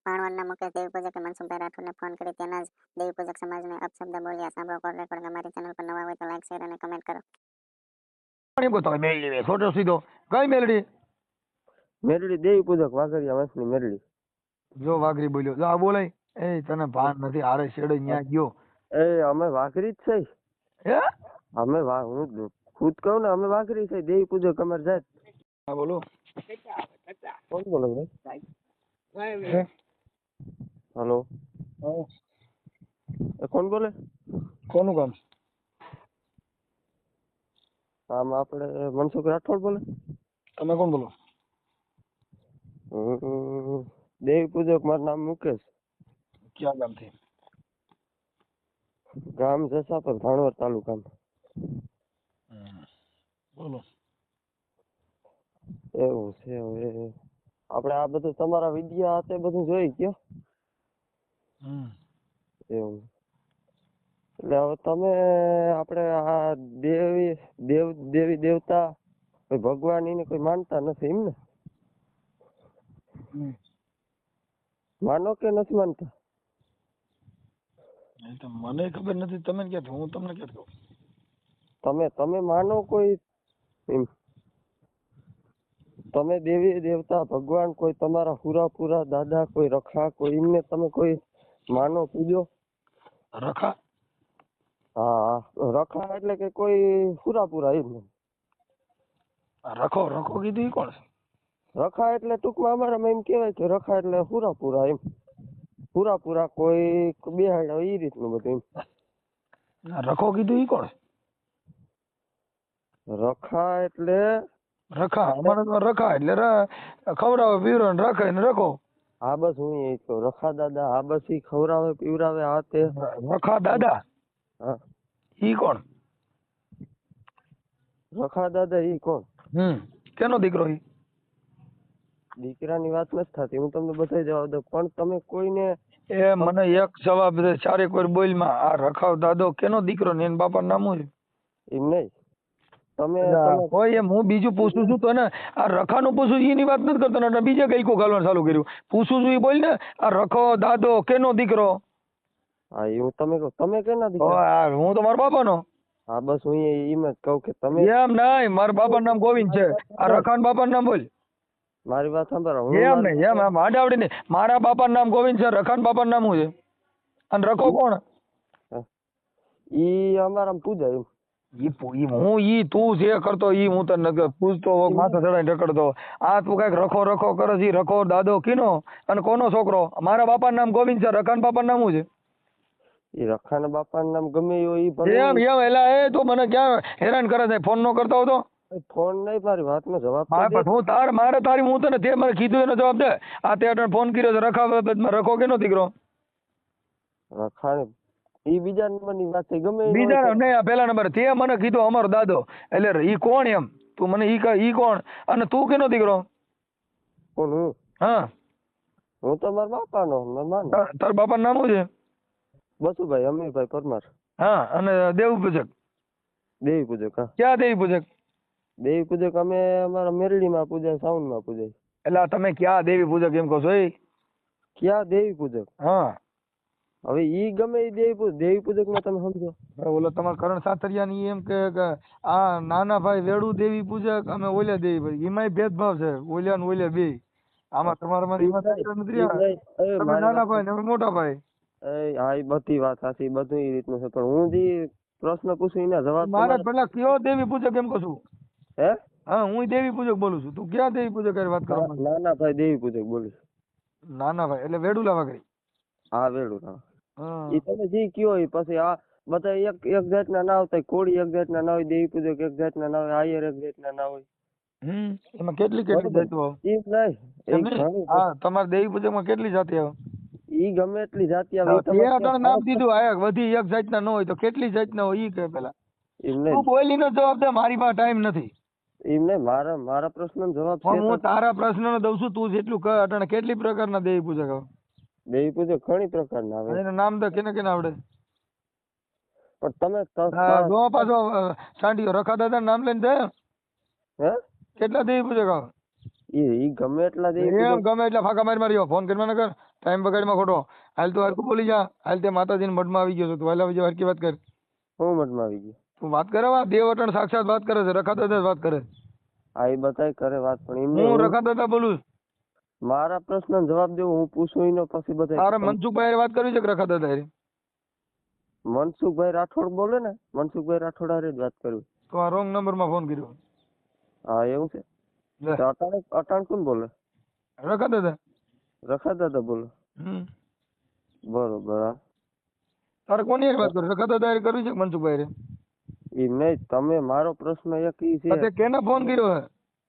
ભાણવડના મુકેશ દેવી પૂજકે Mansukhbhai રાઠોડને phone કરી તેના જ દેવી પૂજક સમાજને અપશબ્દ બોલ્યા. સાંભળો કોલ રેકોર્ડ. અમારી ચેનલ પર નવા હોય તો લાઈક, શેર અને કમેન્ટ કરો. મેળવી છોટો સીધો કઈ મેલડી? મેરડી દેવી પૂજક વાઘરિયા વંશની મેરડી. જો વાઘરી બોલ્યો. જો આ બોલાય એ તને ભાન નથી. હારે શેડે ન્યા ગયો. એ અમે વાઘરી જ છે. હે અમે હું ખુદ કહું ને, અમે વાઘરી છે. દેવી પૂજક અમારે જાત. હા બોલો. કોણ બોલો ભાઈ? હેલો, કોણ બોલે? કોનું કામ? આમ આપણે મનસુખ રાઠોડ બોલે. તમે કોણ બોલો? દેવી પૂજક, મારું નામ મુકેશ. ક્યાં ગામથી? ગામ જસાપર, ભાણવડ તાલુકામાં. બોલો. એવું છે. હવે આપણે આ બધું તમારા વિદ્યા હાથે બધું જોઈ ગયો. એવું એટલે હવે તમે આપણે આ દેવી દેવતા કોઈ ભગવાન એને કોઈ માનતા નથી એમ ને? માનો કે નથી માનતા? મને ખબર નથી. તમે ક્યાં? હું તમને ક્યાં કહું? તમે માનો કોઈ એમ? તમે દેવી દેવતા ભગવાન કોઈ તમારા પૂરા દાદા કોઈ રખા કોઈ એમને તમે કોઈ માનો પૂજો? રખા? હા, રખા એટલે કે કોઈ પૂરા એમ. રખો રખો કીધું એ કોણ છે? રખા એટલે ટૂંકમાં અમારામાં એમ કહેવાય કે રખા એટલે પૂરા એમ. પૂરા કોઈ બેહાડ્યા એ રીતનું બધું એમ. રખો કીધું એ કોણ? રખા એટલે રખા અમારે તો રખા એટલે ખવડાવે પીવડાવે ને રાખે ને રખો. હા બસ હું એ કહું રખા દાદા. હા બસ ઈ ખવડાવે પીવડાવે આ તે. રખા દાદા? હા. ઈ કોણ? રખા દાદા ઈ કોણ? કેનો દીકરો ઈ? દીકરાની વાત નથી થતી. હું તમને બધાય જવાબ દઉં, પણ તમે કોઈને એ મને એક જવાબ દે. ચારે કોઈ બોલમાં આ રખાવ દાદો કેનો દીકરો ને એના બાપા નામ શું છે? એમ નહીં. તમે કોઈ એમ હું બીજું પૂછું છું તો ને આ રખાનું પૂછું એની વાત નથી કરતો ને બીજે કઈ કો ગાલવાનું ચાલુ કર્યું. પૂછું છું એ બોલ ને. આ રખો દાદો કેનો દીકરો? હા એવું તમે કહો. તમે કેના દીકરા? હું તો મારા બાપાનો. હા બસ હું એમ જ કહું કે તમે એમ નહીં. મારા બાપાનું નામ ગોવિંદ છે. આ રખાન બાપાનું નામ બોલ. મારી વાત સાંભળો. એમ નહીં એમ આડાવડી નહીં. મારા બાપાનું નામ ગોવિંદ છે. રખાન બાપાનું નામ શું છે? અને રખો કોણ? ઈ અમારા પૂજા એમ. ઈ તું જે કરતો ઈ હું તને પૂછતો માથા ચડાઈને રખડતો. આ તું કઈક રખો રખો કરે છે. રખો દાદો કીનો અને કોનો છોકરો? મારા બાપાનું નામ ગોવિંદ છે. રખાન બાપાનું નામ શું છે? ઈ રખાના બાપાનું નામ ગમે ઈ એમ એલા એ તો મને ક્યાં હેરાન કરે છે? ફોન નો કરતો હતો? ફોન નહીં, મારી વાતનો જવાબ હા પણ હું તારી હું તને તે મને કીધું એનો જવાબ દે. આ તે અટણ ફોન કર્યો છે. રખો કેનો દીકરો? રખાને ઈ બીજા નંબરની વાત છે. ગમે બીજા નહીં, પેલા નંબર. તે મને કીધું અમારો દાદો. એટલે ઈ કોણ એમ? તું મને ઈ કોણ અને તું કેનો દીકરો? કોણ હું? હા હું તો મારા બાપાનો. તારા બાપાનું નામ શું છે? બસુભાઈ અમીરભાઈ પરમાર. હા અને દેવી પૂજક? દેવી પૂજક. હા. ક્યાં દેવી પૂજક? દેવી પૂજક અમે અમારા મેરડીમાં પૂજાય, સાઉન્ડમાં પૂજાય. એટલે તમે ક્યાં દેવી પૂજક એમ કહો છો? ક્યાં દેવી પૂજક? હા હવે ઈ ગમે ઈ દેવી પૂજક માં તમે સમજો. ઓલો તમારા કરણ સાતરિયા ની એમ કે આ નાના ભાઈ વેડુ દેવી પૂજક અમે ઓલ્યા દેવી પૂજક. એમાંય ભેદભાવ છે. ઓલ્યા ને ઓલ્યા બે. આમાં તમારા નાના ભાઈ ને મોટા ભાઈ. હા ઈ બધી વાત સાચી. બધું ઈ રીતનું છે. પણ હું જે પ્રશ્ન પૂછું એના જવાબ મારે પેલા કયો દેવી પૂજક એમ કહું છું? હે? હા હું દેવી પૂજક બોલું છું. તું ક્યાં દેવી પૂજક વાત કરો? નાના ભાઈ દેવી પૂજક બોલીશ. નાના ભાઈ એટલે વેડુલા વાગડી? હા વેડુલા. ઈ તમે જે કયો ઈ પછી આ બધા એક જાતના ના હોય. કોળી એક જાતના ના હોય, દેવી પૂજક એક જાતના ના હોય, આયર એક જાતના ના હોય. એમાં કેટલી જાતિઓ આવે? હા તમારે દેવી પૂજક માં કેટલી જાતિ આવે? ઈ ગમે એટલી જાતિ આવે. નામ દીધું આયા બધી એક જાતના ન હોય તો કેટલી જાતના હોય ઈ કે પેલા? તું બોલીનો જવાબ દે. મારી પાસે ટાઈમ નથી. એમને મારા પ્રશ્નનો જવાબ છે. હું તારા પ્રશ્નનો દઉં છું. તું જેટલું કહે અટાણે કેટલી પ્રકારના દેવી પૂજક આવે? દેવી પૂજક ઘણી પ્રકારના આવે. એનું નામ તો કેને આવડે? પણ તમે જો પાછો સાંડિયો રખા દાદા નામ લઈને જાય. હે? કેટલા દેવી પૂજક આવે? ઈ ગમે એટલા દે એમ ગમે એટલે ફાંકા મારી માર્યો ફોન કરવા ન કર ટાઈમ બગાડમાં ખોટો હાલ તું હરખું બોલી જા હાલ તે માતાજીના મઢમાં આવી ગયો છો તું હાલ આવી જા હરખી વાત કર હું મનમાં આવી ગયો તું વાત કરે વા દેવ અટણ સાક્ષાત વાત કરે છે રખા દાદા જ વાત કરે છે. આ એ બધાય કરે વાત પણ એમને હું હું રખા દાદા બોલું છું. મારા પ્રશ્નનો જવાબ દેવો હું પૂછું એનો પછી તારે બધા મનસુખભાઈ હારે વાત કરવી છે કે રખા દાદા હારે? મનસુખભાઈ રાઠોડ બોલે ને મનસુખભાઈ રાઠોડ હારે જ વાત કરવી. તો આ રોંગ નંબરમાં ફોન કર્યો હા એવું છે લે. તો અટાણ કોણ બોલે? રખા દાદા. રખા દાદા બોલે. બરોબર હા. તારે કોની હારે વાત કરવી રખા દાદા હારે કરવી છે કે મનસુખભાઈ હારે? ઈ નહીં તમે મારો પ્રશ્ન એક ઈ છે તે કેને ફોન કર્યો હે?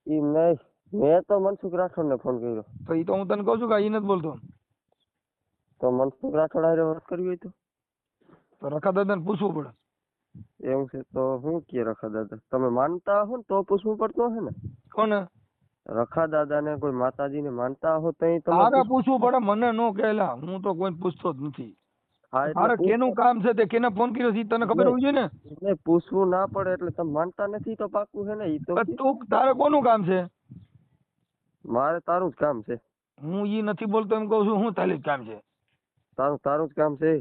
ઈ નહીં મેં તો મનસુખ રાઠોડ ને ફોન કર્યો તો ઈ તો હું તને કહું છું કે ઈ નથી બોલતો. તો મનસુખ રાઠોડ હારે વાત કરવી હોય તો રખા દાદાને પૂછવું પડે. તો એવું છે તો હું કે રખા દાદા તમે માનતા હો ને તો પૂછવું પડતું હશે ને? કોને? રખા દાદા ને કોઈ માતાજી ને માનતા હો તો તારે પૂછવું પડે મને નો કહેલા હું તો કોઈ પૂછતો જ નથી. હા તારે એટલે કેનું કામ છે તે કેને ફોન કર્યો છે ઈ તને ખબર હોવી જોઈએ ને. એટલે પૂછવું ના પડે એટલે તમે માનતા નથી તો પાકું છે ને ઈ તો પણ તું તારે કોનું કામ છે? મારે તારું જ કામ છે. હું ઈ નથી બોલતો એમ કહું છું હું તારી જ કામ છે. તારું જ કામ છે.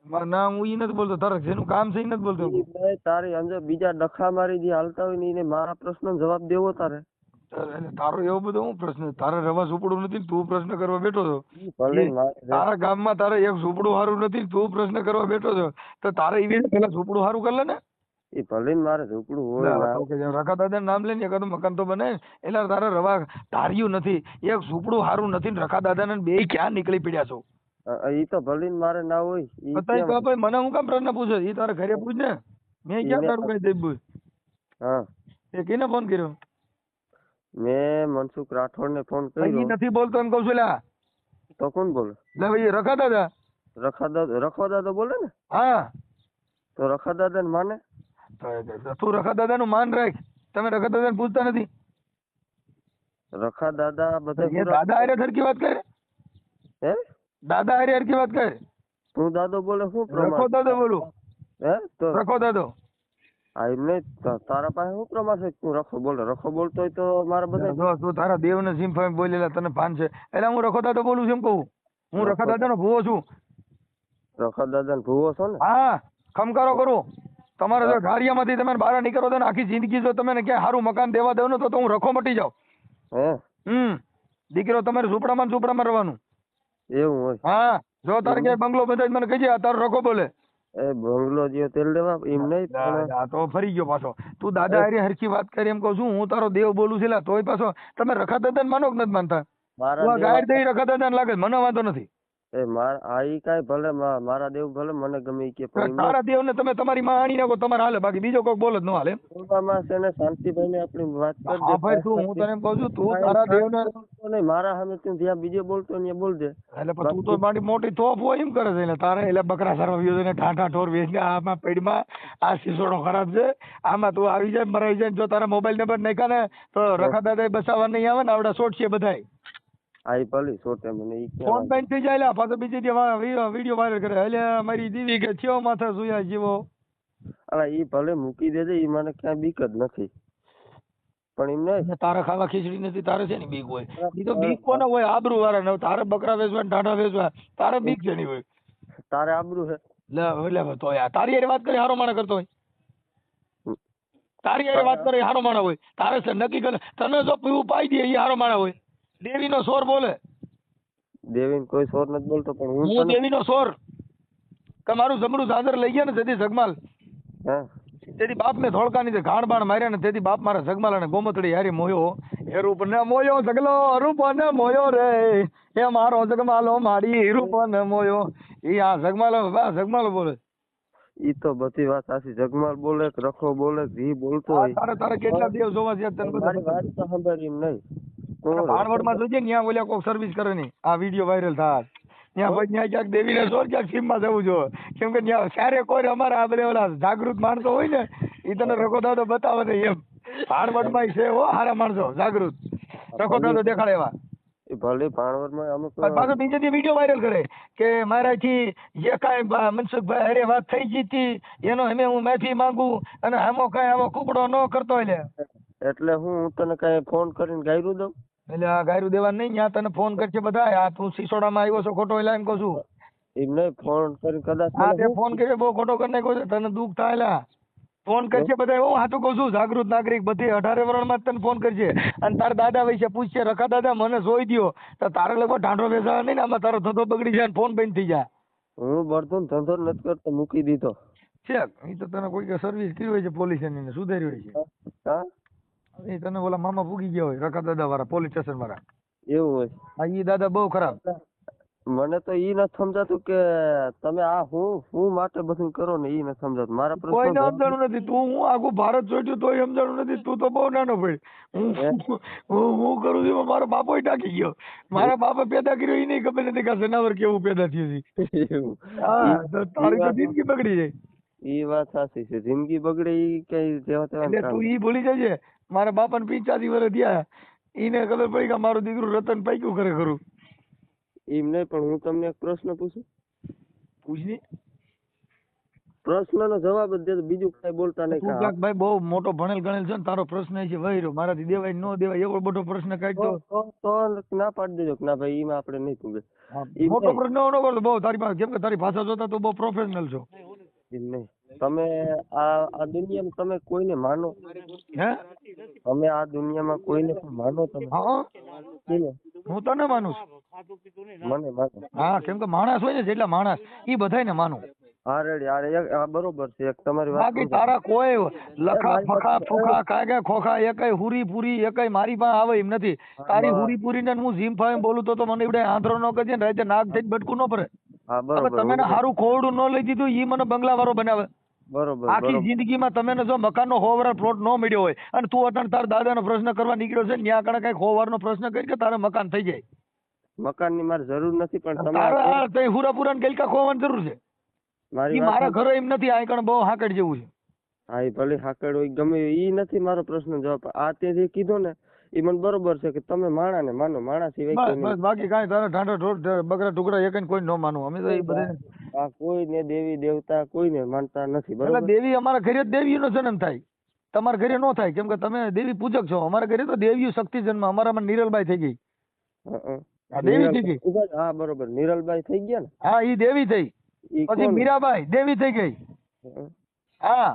ના હું ઈ નથી બોલતો તારે જેનું કામ છે ઈ નથી બોલતો. ઈ નહીં, તારી અંદર બીજા ડખા મારી જે હાલતા હોય ને એને મારા પ્રશ્નનો જવાબ દેવો તારે. એટલે તારો એવો બધો હું પ્રશ્ન તારે રવા ઝૂંપડું નથી ને તું પ્રશ્ન કરવા બેઠો છો. ભલે તારા ગામમાં તારે એક ઝૂંપડું હારું નથી ને તું પ્રશ્ન કરવા બેઠો છો તો તારે ઈ પેલા ઝૂંપડું હારું કર લે ને. એ ભલે ને મારે ઝૂંપડું હોય ના તો કે રખા દાદાનું નામ લઈને એકાદું મકાન તો બને એટલે તારે રવા ધાર્યું નથી એક ઝૂંપડું હારું નથી ને રખા દાદાને બે ક્યાં નીકળી પડ્યા છો. ઈ તો ભલે ને મારે ના હોય ઈ બતાય તો ભાઈ મને હું કામ પ્રશ્ન પૂછે ઈ તારે ઘરે પૂછ ને મેં ક્યાં તારું કઈ દઈ પૂછ. હા એ કેને ફોન કર્યો? મેં મનસુખ રાઠોડ ને ફોન ઈ કર્યો નથી બોલતો એમ કઉ છું લ્યા. તો કોણ બોલે? લે ભાઈ રખા દાદા. રખા દાદા બોલે ને હા તો રખા દાદા ને માને તો તું રખા દાદા નું માન રાખ. તમે રખા દાદા ને પૂછતા નથી. રખા દાદા બધા એ દાદા હારે સરખી વાત કરે. હે દાદા હારે સરખી વાત કરે. તું દાદો બોલે શું રખો પ્રમાણ દાદો બોલું. હે તો રખો દાદો. હા એમ નહીં તારા પાસે શું પ્રમાણ છે તું રખો બોલે રખો બોલતો હોય તો મારા બધા જો તું તારા દેવ ને સિમ્ફા બોલેલા તને ભાન છે એટલે હું રખો દાદો બોલું છું એમ કહું. હું રખા દાદા નો ભૂવો છું. રખા દાદા ને ભૂવો છો ને? હા ખમકારો કરું. તમારે જો ઢાળિયામાંથી તમે બહાર નીકળો તો ને આખી જિંદગી જો તમે ક્યાંય સારું મકાન દેવા દો ને તો હું રખો મટી જાઉં. હે દીકરો તમારે ઝૂંપડામાં રહેવાનું. એવું હોય? હા જો તારે ક્યાંય બંગલો બંધાય મને કહીજે તારો રખો બોલે. એ બંગલો જે તેલ લેવા એમ નહીં પણ આ તો ફરી ગયો પાછો. તું દાદા હારી હરખી વાત કરી એમ કહું છું હું તારો દેવ બોલું છું તોય પાછો તમે રખા દાદાને માનો કે નથી માનતા? મારા ગાઈડ દઈ રખા દાદાને લાગે મને વાંધો નથી. એ મારા ઈ કાઈ ભલે મારા દેવ ભલે મને ગમે ઈ કે પણ તારા દેવ ને તમે તમારી માં આણી નાખો તમારે હાલે બાકી બીજો કોઈ બોલ જ ન હાલે. એમાં છે ને શાંતિભાઈ ને આપણી વાત હા કરજે ભાઈ તું હું તને એમ કહું છું તું તારા દેવ ને નહીં મારા સામે તું જ્યાં બીજે બોલતો ને બોલજે એટલે પણ તું તો મારી મોટી તોફ હોય એમ કરે છે એટલે તારે એટલે બકરા સારવા વ્યો ને ઠાઠા ઠોર વેચને આમાં પેડમાં આ સિસોડો ખરાબ છે આમાં તું આવી જાય મરાઈ જાય જો તારા મોબાઈલ નંબર નાખ્યા ને તો રખા દાદા બસાવવા નહીં આવે ને આવડા શોટ છે બધાય. આ ઈ ભલી સોટે મને ઈ કે ફોન બેન થઈ જાય પાછો બીજી વિડીયો વાયરલ કરે એટલે મારી દીદી કે થયો માથા સુયા જીવો. અલા ઈ ભલે મૂકી દેજે ઈ મને ક્યાં બીક જ નથી પણ એમ નહીં તારે ખાવા ખીચડી નથી તારે છે ને બીક હોય. ઈ તો બીક કોને હોય આબરૂ વાળા ને તારે બકરા વેચવા ને ટાઢા વેચવા તારે બીક છે નહીં હોય. તારે આબરૂ છે એટલે તો યાર તારી હારે વાત કરી હારો માણા કરતો હોય. તારી હારે વાત કરે હારો માણા હોય. તારે છે નક્કી કરે તને જો પીવું પાઈ દે એ હારો માણા હોય. દેવીનો સોર બોલે. દેવીન કોઈ સોર નથી બોલતો પણ હું દેવીનો સોર કે મારું જમણું ઝાંઝર લઈ ગયા ને તેથી જગમાલ હે તેથી બાપ ને ધોળકાની તે ઘાણ બાણ માર્યા ને તેથી બાપ મારા જગમાલ અને ગોમતડી હારી મોયો એ રૂપ ને મોયો જગલો રૂપ ને મોયો રે એ મારો જગમાલો મારી રૂપ ને મોયો ઈ આ જગમાલો બોલે. ઈ તો બધી વાત સાચી જગમાલ બોલે કે રખો બોલે કે ઈ બોલતો હોય તારે કેટલા દેવ જોવા છે તને મારી વાત તો સાંભળી એમ નહીં ભાણવડમાં જોજે ને ત્યાં ઓલા કોક સર્વિસ કરે ની આ વિડીયો વાયરલ થાય ત્યાં પછી ત્યાં ક્યાંક દેવીને સોર ક્યાંક સીમમાં જવું જોઈએ કેમ કે ત્યાં ક્યારે કોઈ અમારા આ બધા ઓલા જાગૃત માણસો હોય ને એ તને રખો દાદો બતાવે ને એમ ભાણવડમાં છે હો હારા માણસો જાગૃત રખો દાદો દેખાડે એવા. ભલે ભાણવડમાં અમુક પાછો બીજે દી વિડીયો વાયરલ કરે કે મારાથી જે કાંઈ મનસુખભાઈ હારે વાત થઈ ગઈ હતી એનો અમે હું માફી માંગુ અને આમો કાંઈ આવો કુકડો ન કરતો એટલે એટલે હું તને કઈ ફોન કરીને ગાયરું દઉં એટલે આ ગાયરું દેવા નહીં ત્યાં તને ફોન કરશે બધા આ તું સિસોડામાં આવ્યો છો ખોટો એટલે એમ કહું છું એમ નહીં ફોન કરી કદાચ હા મને તે ફોન કર્યો બહુ ખોટો કરી નાખ્યો છે તને દુઃખ થાય લા ફોન કરશે બધા હું સાચું કહું છું જાગૃત નાગરિક બધી 18 વર્ષમાં જ તને ફોન કરશે અને તારા દાદા વિશે પૂછશે રખા દાદા મને જોઈ દ્યો તો તારે લગભગ ઢાંઢો બેસાડો નહીં ને આમાં તારો ધંધો બગડી જાય ને ફોન બંધ થઈ જાય હું બળતો ધંધો નથી કરતો મૂકી દીધો છે એ તો તને કોઈ સર્વિસ કરી હોય છે પોલીસ ને સુધારી હોય છે હા એ તને ઓલા મામા પૂગી ગયા હોય રખા દાદા વાળા પોલીસ સ્ટેશન વાળા એવું હોય હા ઈ દાદા બહુ ખરાબ મને તો ઈ નથી સમજાતું કે તમે આ હું માટે બધું કરો ને ઈ નથી સમજાતું મારા કોઈને પ્રશ્ન સમજાણું નથી તું હું આખું ભારત જોઈતું તોય સમજાણું નથી તું તો બહુ નાનો ભાઈ હું કરું છું એમાં મારો બાપો ટાકી ગયો મારા બાપે પેદા કર્યો એ નહીં ખબર નથી કે જનાવર કેવું પેદા થયું છે હા તો તારી તો જિંદગી બગડી જાય ઈ વાત સાચી છે જિંદગી બગડે ઈ કઈ જેવા તેવા એટલે તું ઈ ભૂલી જજે મારા બાપાને 85 વર્ષ થયા ઈને ખબર પડી કે મારું દીકરું રતન પાક્યું કરે ખરું એમ નહીં પણ હું તમને એક પ્રશ્ન પૂછું પૂછની પ્રશ્નનો જવાબ જ દે બીજું કઈ બોલતા નહીં તું ક્યાંક ભાઈ બહુ મોટો ભણેલ ગણેલ છે ને તારો પ્રશ્ન છે વહીરો મારાથી દેવાય ન દેવાય એવો મોટો પ્રશ્ન કાઢતો તો ના પાડી દેજો કે ના ભાઈ ઈમાં આપણે નહીં પૂગે મોટો પ્રશ્ન ન કરતો બહુ તારી પાસે કેમ કે તારી ભાષા જોતા તું બહુ પ્રોફેશનલ છો એમ નહીં તમે આ દુનિયામાં તમે કોઈને માનો હે તમે આ દુનિયામાં કોઈને પણ માનો તમે હા કોને? હું તને માનું છું મને માનો હા કેમ કે માણસ હોય ને જેટલા માણસ ઈ બધાયને માનું હા રેડી આ બરોબર છે એક તમારી વાત બાકી તારા કોઈ લખા ફખા ફુખા કાગા ખોખા એકાઈ હુરી પૂરી એકાઈ મારી પાસે આવે એમ નથી તારી હુરી પૂરી ને હું જીમ ફાઈમ બોલું તો મને એવડે આંધળો ન કરજે ને રાતે નાક થઈને બટકું ન પડે હા હવે બરોબર તમે સારું ખોવડું ન લઈ દીધું ઈ મને બંગલા વાળો બનાવે બરોબર આખી જિંદગીમાં તમે જો મકાનનો હોવર પ્લોટ ન મળ્યો હોય અને તું અટણ તારા દાદાનો પ્રશ્ન કરવા નીકળ્યો છે ત્યાં આગળ કઈક હોવરનો પ્રશ્ન કરી કે તારે મકાન થઈ જાય મકાનની મારે જરૂર નથી પણ તમે તારા તઈ હુરાપુરા ને ગલકા ખોવાની જરૂર છે મારી ઈ મારા ઘરે એમ નથી આ કણ બહુ હાકડ જેવું છે હા એ ભલે હાકડ હોય ગમે ઈ નથી મારો પ્રશ્ન જવાબ આ તે જે કીધું ને એ મને બરોબર છે કે તમે માણાને માનો માણા સિવાય બસ કોઈ નહીં. બસ બાકી કાંઈ તારા ઢાંઢા બકરા ટુકડા એક કોઈ ન માનું અમે તો એ બધા આ કોઈને દેવી દેવતા કોઈને માનતા નથી એટલે બરોબર દેવી અમારા ઘરે જ દેવીનો જન્મ થાય તમારા ઘરે ન થાય કેમ કે તમે દેવી પૂજક છો અમારા ઘરે તો દેવીઓ શક્તિ જન્મ અમારામાં નિરલબાઈ થઈ ગઈ આ દેવી થઈ ગઈ હા બરોબર નિરલબાઈ થઈ ગયા ને હા ઈ દેવી થઈ ઈ પછી કોણ? મીરાબાઈ દેવી થઈ ગઈ હં, હા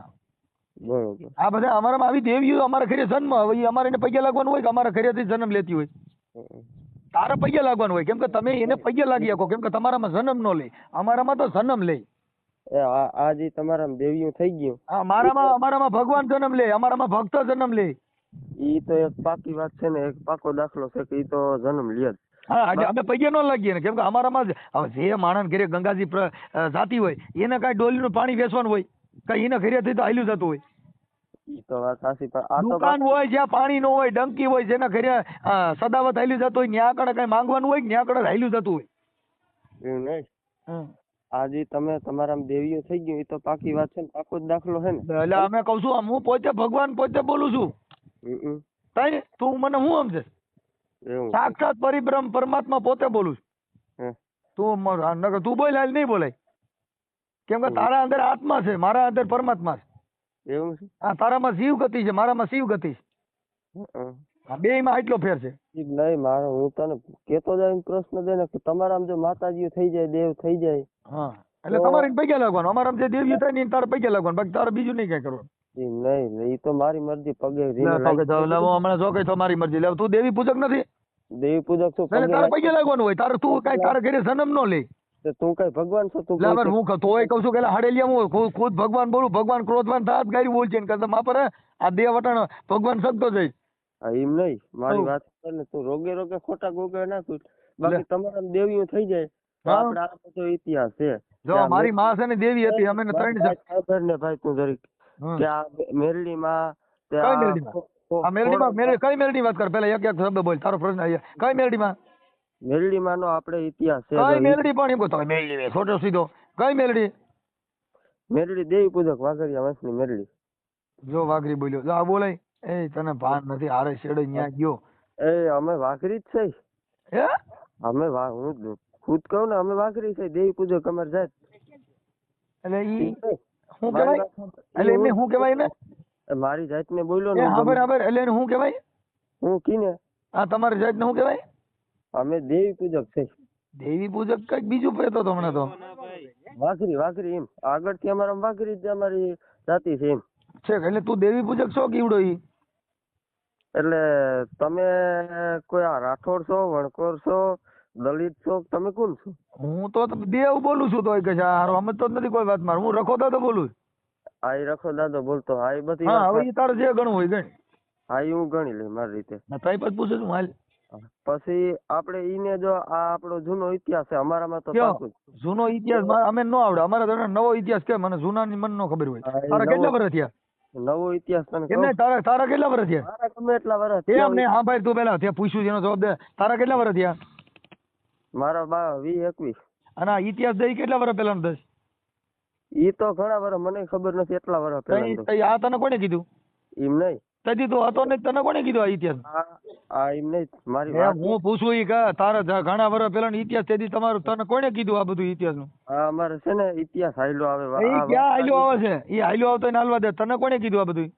બરોબર આ બધા અમારામાં આવી દેવીઓ અમારા ઘરે જન્મ હવે ઈ અમારે એને પગે લાગવાનું હોય કે અમારા ઘરેથી જન્મ લેતી હોય હં, તારે પગે લાગવાનું હોય કેમ કે તમે એને પગે લાગી શકો કેમ કે તમારામાં જન્મ ન લે અમારામાં તો જન્મ લે એ આ જે તમારા દેવીઓ થઈ ગયું હા અમારામાં ભગવાન જન્મ લે અમારામાં ભક્ત જન્મ લે ઈ તો એક પાકી વાત છે ને એક પાકો દાખલો છે કે ઈ તો જન્મ લે જ હા આજે અમે પગે ન લાગીએ ને કેમ કે અમારામાં જ હવે જે માણસ ઘરે ગંગાજી જાતી હોય એને કાંઈ ડોલીનું પાણી વેચવાનું હોય કઈ એના ઘરેથી તો હાલ્યું જતું હોય ઈ તો વાત સાચી પણ આ તો દુકાન હોય જ્યાં પાણી ન હોય ડંકી હોય જેના ઘરે સદાવત હાલ્યું જતું હોય ત્યાં આગળ કઈ માંગવાનું હોય ત્યાં આગળ હાલ્યું જતું હોય એવું નહીં હમ. આજે તમે તમારા દેવીઓ થઈ ગયું એ તો પાકી વાત છે ને પાકો જ દાખલો છે ને એટલે અમે કઉ છું હું પોતે ભગવાન પોતે બોલું છું હમ, તઈ તું મને હું સમજે એવું સાક્ષાત પરિબ્રહ્મ પરમાત્મા પોતે બોલું છું હે. તું તું બોલ હાલ નહીં બોલાય કેમ કે તારા અંદર આત્મા છે મારા અંદર પરમાત્મા છે એવું છે હા તારામાં જીવ ગતિ છે મારામાં શિવ ગતિ છે હં. આ બે માં આટલો ફેર છે ઈ નહીં મારો હું તને કેતો જાય પ્રશ્ન દે ને કે તમારા જો માતાજીઓ થઈ જાય દેવ થઈ જાય હા એટલે તમારે એને પૈસા લાગવાનું અમારા જે દેવીઓ થાય ને એને તારે પૈસા લાગવાનું બાકી તારે બીજું નહીં કઈ કરવાનું ઈ નહીં ઈ તો મારી મરજી પગે રીને લે તો કે તો લે હું હમણાં જો કઈ તમારી મરજી લે તું દેવી પૂજક નથી દેવી પૂજક છું એટલે પગે તારે પૈસા લાગવાનું હોય તારે તું કઈ તારા ઘરે જન્મ ન લે તો તું કઈ ભગવાન છો તું લે હવે હું તોય કહું છું કે હાડેલિયા હું ખુદ ભગવાન બોલું ભગવાન ક્રોધવાન થાત ગાડી બોલ છે ને માપર આ દેવ વટાણ ભગવાન શકતો જઈ હા એમ નહીં મારી હઉ. વાત કર ને તું રોગે રોગે ખોટા ગોગે ના કર બાકી તમારા દેવીઓ થઈ જાય તો હા. આપણે આ બધો ઇતિહાસ છે જો મારી માં છે ને દેવી હતી અમે ને ત્રણ ખબર ને ભાઈ તું જરીક હમ. કે આ મેરડી માં કઈ મેરડીમાં? આ મેરડીમાં કઈ મેરડી વાત કર પેલા એક એક શબ્દ બોલ તારો પ્રશ્ન અહીંયા કઈ મેરડીમાં મેરડી માં નો આપણે ઇતિહાસ છે કઈ મેલડી પણ એમ કહો મેલડી છોટો સીધો કઈ મેલડી મેરડી દેવી પૂજક વાઘરિયા વંશની મેરડી જો વાઘરી બોલ્યો જો આ બોલાય એ તને ભાન નથી હારે શેડે ન્યા ગયો એ અમે વાઘરી જ છે હે અમે હું ખુદ કહું ને અમે વાઘરી છે દેવી પૂજક અમારે જાત એટલે ઈ શું મારી કહેવાય એટલે એમને શું કહેવાય ને મારી જાતને બોલ્યો એ ને હાબર હાબર એટલે એને શું કહેવાય હું કીને આ તમારી જાતને શું કહેવાય? અમે દેવી પૂજક છે. દેવી પૂજક કઈક બીજું કહેતો હતો હમણાં તો. વાઘરી એમ આગળથી અમારા વાઘરી જ અમારી જાતિ છે એમ. છે એટલે તું દેવી પૂજક છો કેવડો ઈ? એટલે તમે કોઈ આ રાઠોડ છો, વણકોર છો, દલિત છો, તમે કોણ છો? હું તો દેવ બોલું છું તો કે છે હારો સમજતો જ નથી કોઈ વાત માર. હું રખો દાદો બોલું છું. આ ઈ રખો દાદો બોલતો. આ ઈ બધી હા વાત હવે ઈ તારે જે ગણવું હોય ગણ. હા ઈ હું ગણી લઈ મારી રીતે. તઈ પછી પૂછું છું હાલ. પછી આપણે ઈને જો આ આપણો જૂનો ઇતિહાસ છે અમારામાં તો કયો? પાકું જ. જૂનો ઇતિહાસ અમે ન આવડે. અમારે તો નવો ઇતિહાસ કે મને જૂનાની મને ન ખબર હોય. હા, એ તારા કેટલા નવો- વર્ષ થયા? નવો ઇતિહાસ તને એમ નહીં, કહું? તારા કેટલા વર્ષ થયા? મારા ગમે એટલા વર્ષ એમ થયા નહીં, હોય. હા ભાઈ તું પેલા ત્યાં પૂછ્યું છે એનો જવાબ દે. તારા કેટલા વર્ષ થયા? મારા 20-21. અને આ ઇતિહાસ દઈ કેટલા વર્ષ પહેલા દસ? ઈ તો ઘણા વર્ષ મને ખબર નથી એટલા વર્ષ પહેલા. આ તને કોને કીધું? એમ નહીં. તદી તું હતો ને તને કોને કીધું આ ઇતિહાસ? આ એમ નહીં મારી એમ વાત. હું પૂછું ઈ કે તારા ઘણા વર્ષ પહેલા ઇતિહાસ તેથી તમારું તને કોને કીધું આ બધું ઇતિહાસ નું? આ અમારે છે ને ઇતિહાસ હાયલો આવે. ઈ ક્યાં હાલ્યો આવે છે? ઈ હાલ્યો આવતો એને હાલવા દે. તને કોને કીધું આ બધું?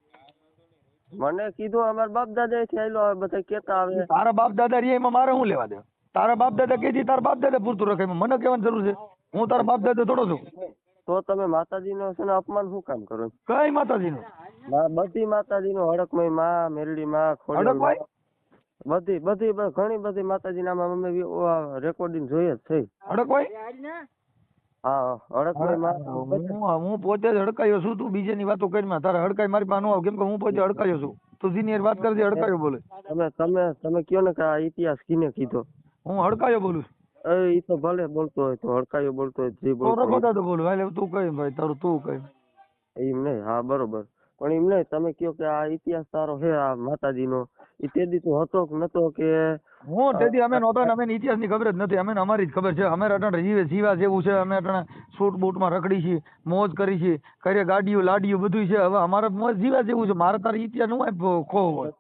મને કીધું અમારા બાપ દાદા થી હાયલો આવે બધા કેતા આવે. તારા બાપ દાદા રે એમાં મારે શું લેવા દે? તારા બાપ દાદા કીધી તારા બાપ દાદા પૂરતું રખાય. એમાં મને કહેવાની જરૂર છે? હું તારા બાપ દાદા થોડો છું. તો તમે માતાજી નો છે ને અપમાન શું કામ કરો? કઈ માતાજી નું? બધી માતાજી નો હડકમય માં, મેરડી માં, ખોડિયાર માં, બધી ઘણી બધી માતાજી ના અમે રેકોર્ડિંગ જોઈએ જ છે. હડકવાય? હા હડકમય માં. હું પોતે જ હડકાયો છું. તું બીજાની વાતો કરીમાં તારે હડકાઈ મારી પાસે ન આવ. કેમ કે હું પોતે હડકાયો છું. તું જેની હારે વાત કરજે હડકાયો બોલે. તમે કયો ને કે આ ઇતિહાસ કિને કીધો? હું હડકાયો બોલું છું. ઈ તો ભલે બોલતો હોય તો હડકાયો બોલતો હોય જે તો બોલતો રખો દાદો બોલું. હાલે તું કઈ ભાઈ તારું તું કઈ. એમ નહીં. હા બરોબર. પણ એમ નહીં તમે કયો કે આ ઇતિહાસ તારો છે આ માતાજી નો. ઈ તેદી તું હતો કે નતો કે? હું તેથી અમે નહોતા ને અમે ઇતિહાસ ની ખબર જ નથી. અમે અમારી જ ખબર છે. અમે અટાણે જીવા જેવું છે. અમે અટાણે સૂટ બૂટ માં રખડી છીએ, મોજ કરી છીએ, ઘરે ગાડીઓ લાડીઓ બધું છે. હવે અમારે મોજ જીવા જેવું છે. મારે તારે ઇતિહાસ નું ખો હોય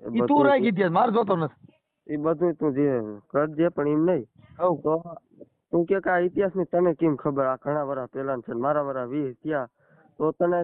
ઈ તું રાખ ઇતિહાસ મારે જોતો નથી. એ બધું તું જે કરજે પણ એમ નહીં. તો તું કે આ ઇતિહાસ ની તને કેમ ખબર? આ ઘણા વર્ષ પેલા છે મારા વર્ષ 20 થયા તો તને